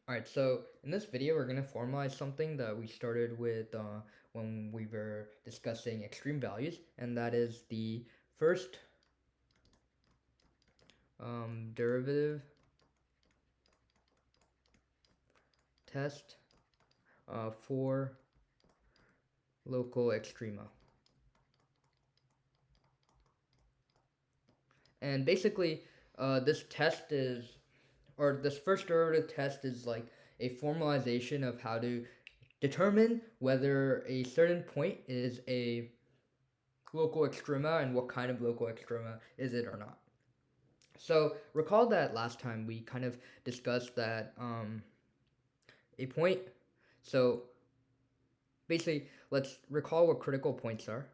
Alright, so in this video, we're going to formalize something that we started with when we were discussing extreme values, and that is the first derivative test for local extrema. And basically, this test is, or this first derivative test is like a formalization of how to determine whether a certain point is a local extrema and what kind of local extrema is it or not. So recall that last time we kind of discussed that a point. So basically, let's recall what critical points are.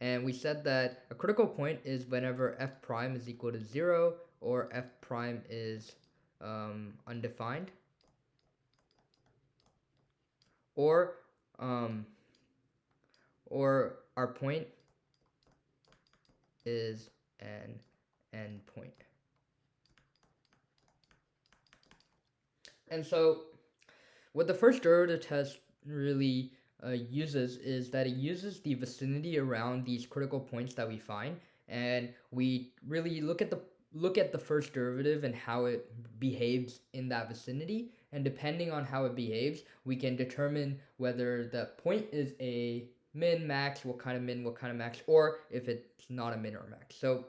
And we said that a critical point is whenever f prime is equal to 0 or f prime is undefined, or um, our point is an endpoint. And so what the first derivative test really uses is that it uses the vicinity around these critical points that we find, and we really look at the first derivative and how it behaves in that vicinity, and depending on how it behaves, we can determine whether the point is a min, max, what kind of min, what kind of max, or if it's not a min or a max. So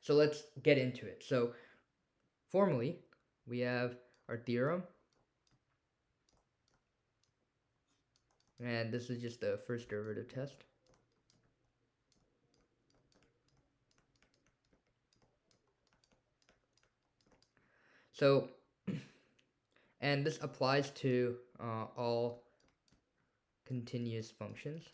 let's get into it. So formally, we have our theorem. And this is just the first derivative test. So, and this applies to all continuous functions.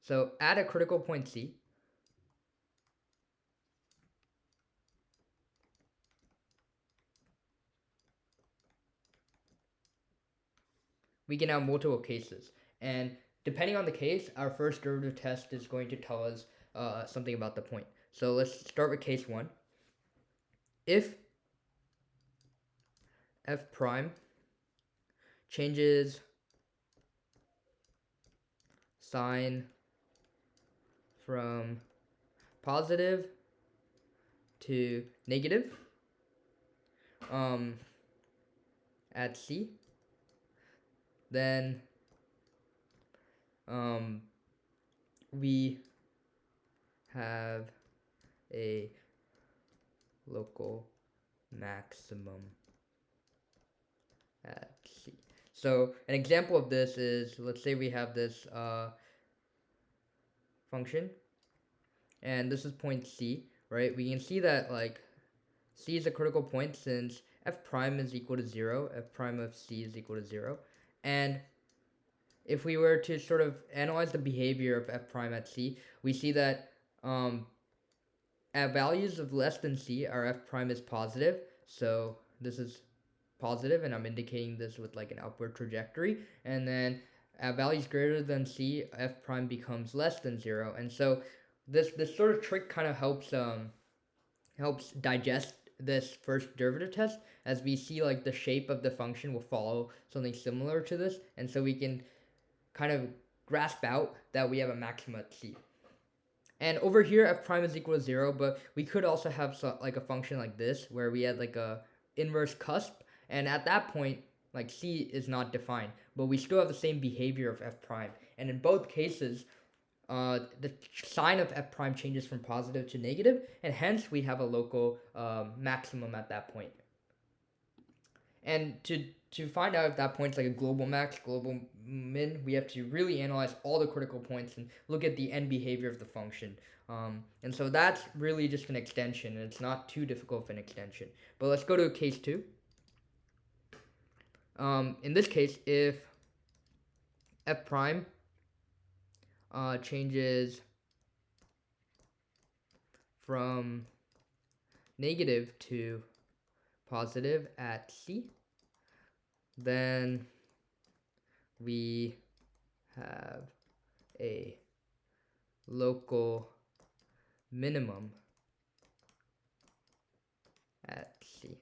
So at a critical point C, we can have multiple cases. And depending on the case, our first derivative test is going to tell us something about the point. So let's start with case 1. If f prime changes sign from positive to negative at C, then we have a local maximum at C. So an example of this is, let's say we have this function, and this is point C, right? We can see that like C is a critical point since f prime is equal to 0, f prime of C is equal to 0, and if we were to sort of analyze the behavior of f prime at C, we see that at values of less than C, our f prime is positive. So this is positive, and I'm indicating this with like an upward trajectory. And then at values greater than C, f prime becomes less than 0. And so this sort of trick kind of helps digest this first derivative test, as we see like the shape of the function will follow something similar to this, and so we can kind of grasp out that we have a maximum at C. And over here, f prime is equal to 0, but we could also have like a function like this, where we had like a inverse cusp, and at that point, like C is not defined, but we still have the same behavior of f prime. And in both cases, the sign of f prime changes from positive to negative, and hence we have a local maximum at that point. And to find out if that point's like a global max, global min, we have to really analyze all the critical points and look at the end behavior of the function. And so that's really just an extension, and it's not too difficult of an extension. But let's go to case 2. In this case, if f prime changes from negative to positive at C, then we have a local minimum at C.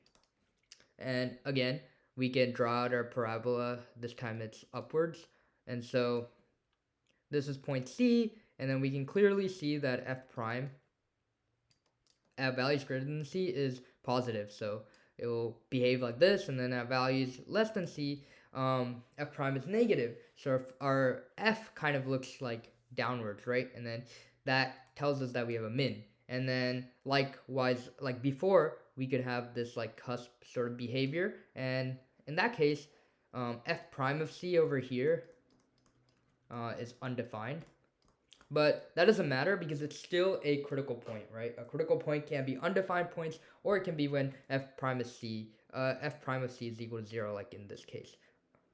And again, we can draw out our parabola. This time it's upwards. And so this is point C, and then we can clearly see that f prime at values greater than C is positive. So it will behave like this, and then at values less than C, f prime is negative. So our f kind of looks like downwards, right? And then that tells us that we have a min. And then likewise, like before, we could have this like cusp sort of behavior. And in that case, f prime of C over here is undefined. But that doesn't matter because it's still a critical point, right? A critical point can be undefined points, or it can be when f prime of C is equal to 0, like in this case.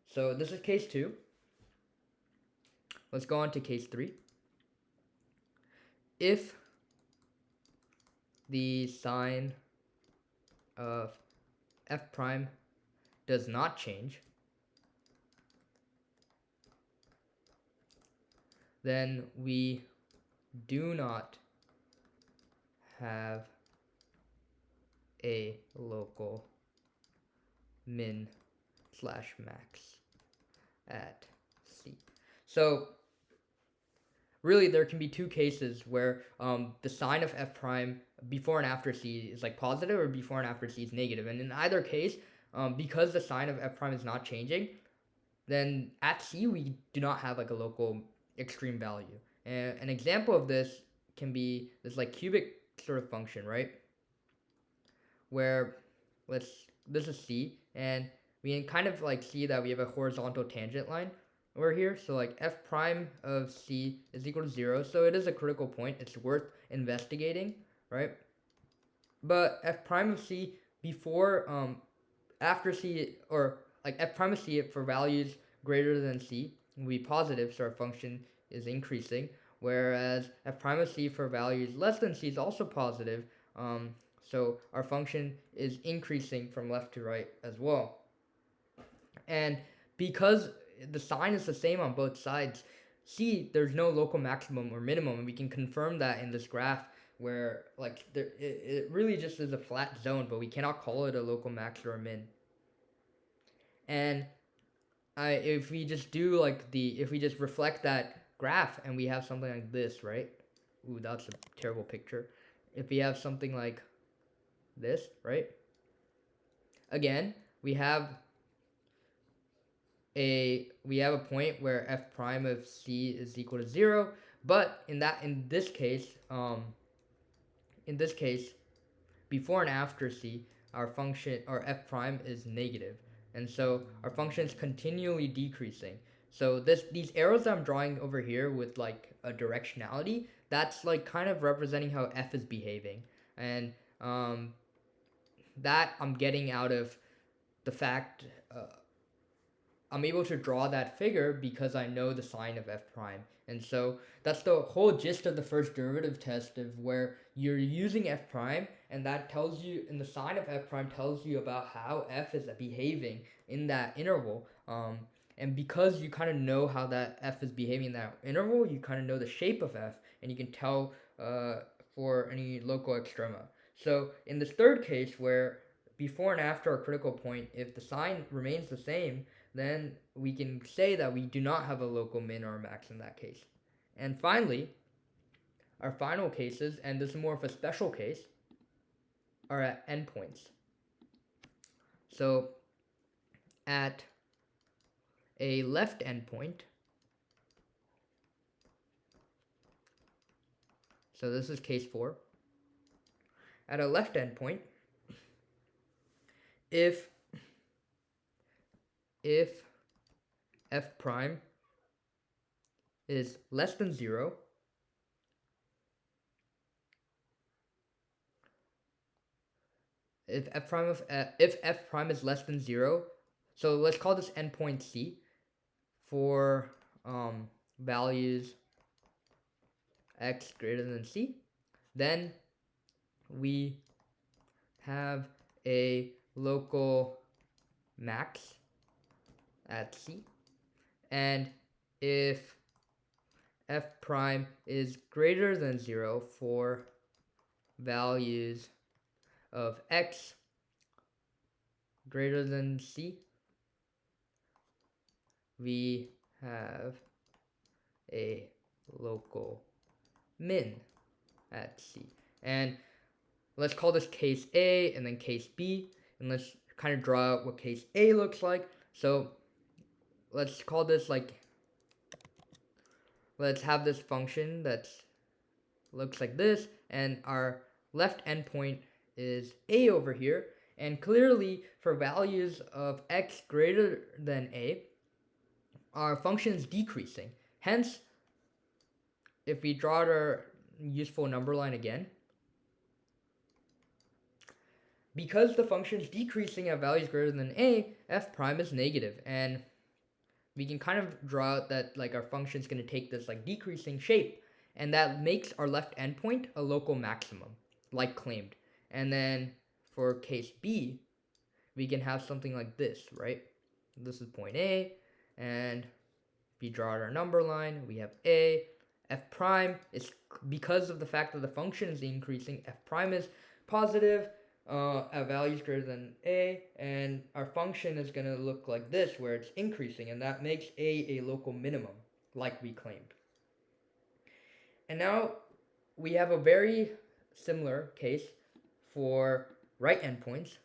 So this is case 2. Let's go on to case 3. If the sign of f prime does not change, then we do not have a local min slash max at C. So really there can be two cases where the sign of f prime before and after C is like positive, or before and after C is negative. And in either case, because the sign of f prime is not changing, then at C we do not have like a local extreme value. And an example of this can be this like cubic sort of function, right? Where this is C, and we can kind of like see that we have a horizontal tangent line over here. So like f prime of C is equal to 0. So it is a critical point. It's worth investigating, right? But f prime of C before, after C, or like f prime of C for values greater than C will be positive, so our function is increasing. Whereas f prime of C for values less than C is also positive, so our function is increasing from left to right as well. And because the sign is the same on both sides, C, there's no local maximum or minimum, and we can confirm that in this graph where like it really just is a flat zone, but we cannot call it a local max or a min. And if we just do like if we just reflect that graph and we have something like this, right? Ooh, that's a terrible picture. If we have something like this, right? Again, we have a point where f prime of C is equal to 0, but in this case, before and after C, our function, or f prime, is negative, and so our function is continually decreasing. So these arrows that I'm drawing over here with like a directionality, that's like kind of representing how f is behaving, and that I'm getting out of the fact I'm able to draw that figure because I know the sign of f prime. And so that's the whole gist of the first derivative test, of where you're using f prime, and that tells you, and the sign of f prime tells you about how f is behaving in that interval. And because you kind of know how that f is behaving in that interval, you kind of know the shape of f, and you can tell for any local extrema. So in this third case, where before and after a critical point, if the sign remains the same, then we can say that we do not have a local min or max in that case. And finally, our final cases, and this is more of a special case, are at endpoints. So at a left endpoint, so this is case 4, at a left endpoint, if f prime is less than 0, if f prime is less than 0, so let's call this endpoint C for values x greater than C, then we have a local max at C. And if f prime is greater than 0 for values of x greater than c, we have a local min at c. And let's call this case A and then case B, and let's kind of draw out what case A looks like. So let's call this like, let's have this function that looks like this, and our left endpoint is A over here, and clearly for values of x greater than A, our function is decreasing. Hence, if we draw our useful number line again, because the function is decreasing at values greater than a, f prime is negative, and we can kind of draw out that like our function is going to take this like decreasing shape, and that makes our left endpoint a local maximum, like claimed. And then for case B, we can have something like this, right? This is point A, and we draw out our number line, we have A, f prime is, because of the fact that the function is increasing, f prime is positive at values greater than a, and our function is going to look like this where it's increasing, and that makes a local minimum, like we claimed. And now we have a very similar case for right endpoints.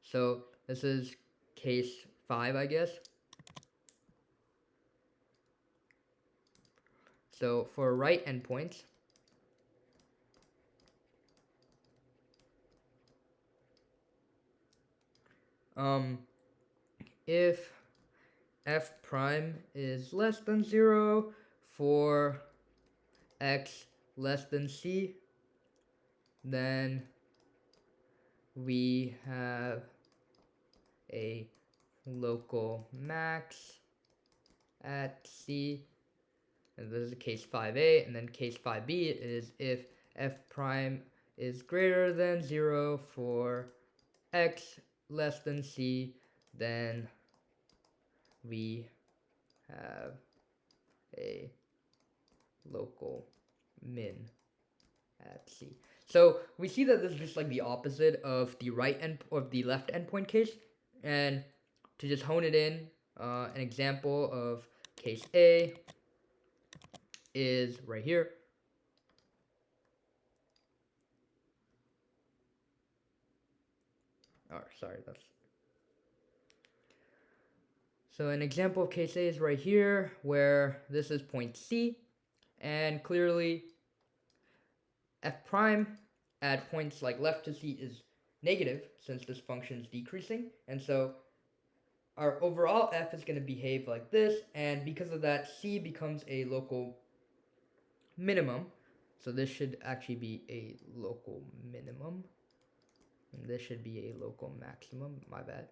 So this is case 5, I guess. So for right endpoints, if f prime is less than 0 for x less than c, then we have a local max at c, and this is case 5a, and then case 5b is if f prime is greater than 0 for x less than c, then we have a local min at c. So we see that this is just like the opposite of the right end of the left endpoint case. And to just hone it in, an example of case A is right here. Oh, sorry, that's. So an example of case A is right here, where this is point C, and clearly f prime at points like left to C is negative, since this function is decreasing, and so our overall f is going to behave like this, and because of that, C becomes a local minimum. So this should actually be a local minimum, and this should be a local maximum, my bad.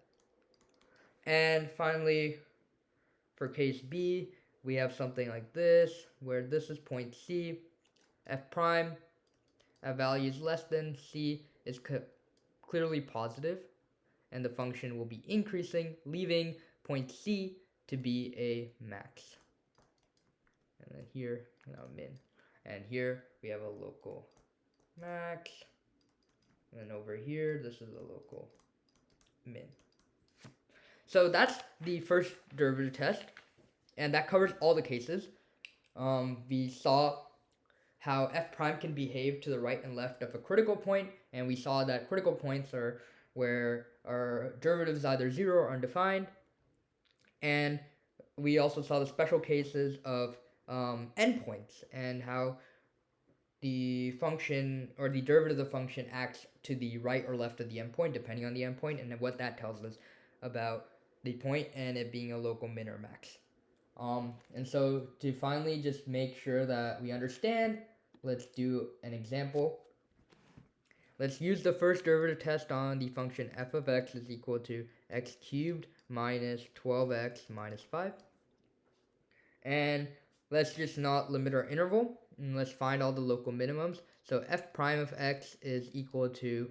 And finally, for case B, we have something like this, where this is point C, f prime at values less than C is clearly positive, and the function will be increasing, leaving point C to be a max. And then here, min. And here we have a local max. And then over here, this is a local min. So that's the first derivative test, and that covers all the cases. We saw how f prime can behave to the right and left of a critical point, and we saw that critical points are where our derivative is either 0 or undefined. And we also saw the special cases of endpoints, and how the function or the derivative of the function acts to the right or left of the endpoint depending on the endpoint, and what that tells us about the point and it being a local min or max. And so to finally just make sure that we understand, let's do an example. Let's use the first derivative test on the function f of x is equal to x cubed minus 12x minus 5. And let's just not limit our interval, and let's find all the local minimums. So f prime of x is equal to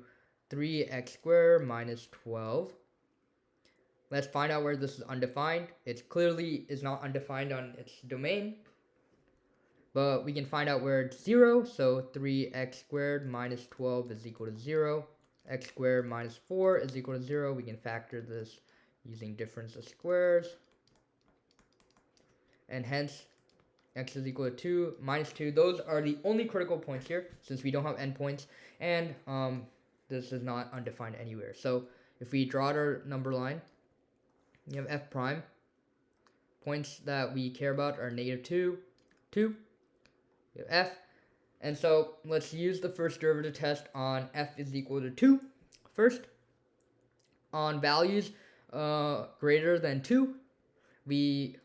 3x squared minus 12. Let's find out where this is undefined. It clearly is not undefined on its domain. but we can find out where it's 0. So 3x squared minus 12 is equal to 0. X squared minus 4 is equal to 0. We can factor this using difference of squares. And hence, x is equal to 2, minus 2. Those are the only critical points here, since we don't have endpoints. And this is not undefined anywhere. So if we draw our number line, we have f prime. Points that we care about are negative 2, 2, we have f. And so let's use the first derivative test on f is equal to 2 first. On values greater than 2, we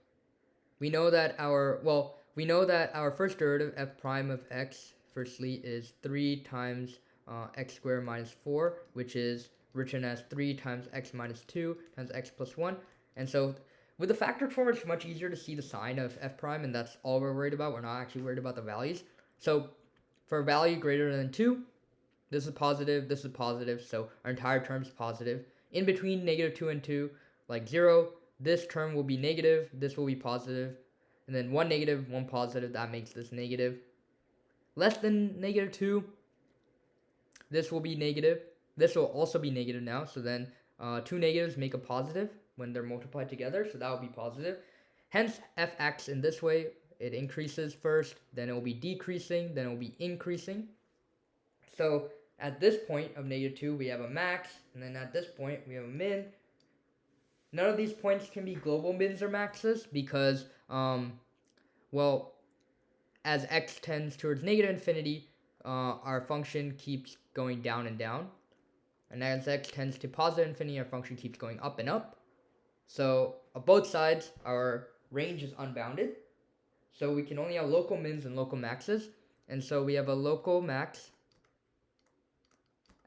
know that our first derivative f prime of x firstly is 3 times x squared minus 4, which is written as 3 times x minus 2 times x plus 1. And so with the factored form, it's much easier to see the sign of f prime, and that's all we're worried about. We're not actually worried about the values. So for a value greater than 2, this is positive, so our entire term is positive. In between negative 2 and 2, like 0, this term will be negative, this will be positive, and then 1 negative, 1 positive, that makes this negative. Less than negative 2, this will be negative. This will also be negative now, so then 2 negatives make a positive when they're multiplied together, so that will be positive. Hence, f acts in this way. It increases first, then it will be decreasing, then it will be increasing. So at this point of negative 2, we have a max, and then at this point, we have a min. None of these points can be global mins or maxes because, well, as x tends towards negative infinity, our function keeps going down and down. And as x tends to positive infinity, our function keeps going up and up. So on both sides, our range is unbounded. So we can only have local mins and local maxes. And so we have a local max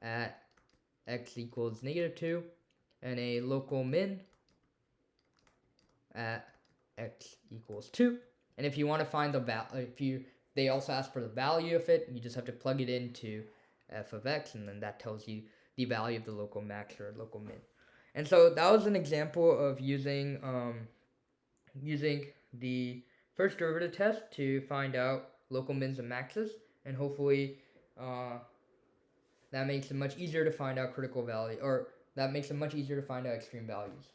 at x equals negative 2 and a local min at x equals 2. And if you want to find the value, they also ask for the value of it, you just have to plug it into f of x, and then that tells you the value of the local max or local min. And so that was an example of using the first derivative test to find out local mins and maxes, and hopefully that makes it much easier to find out critical value, or that makes it much easier to find out extreme values.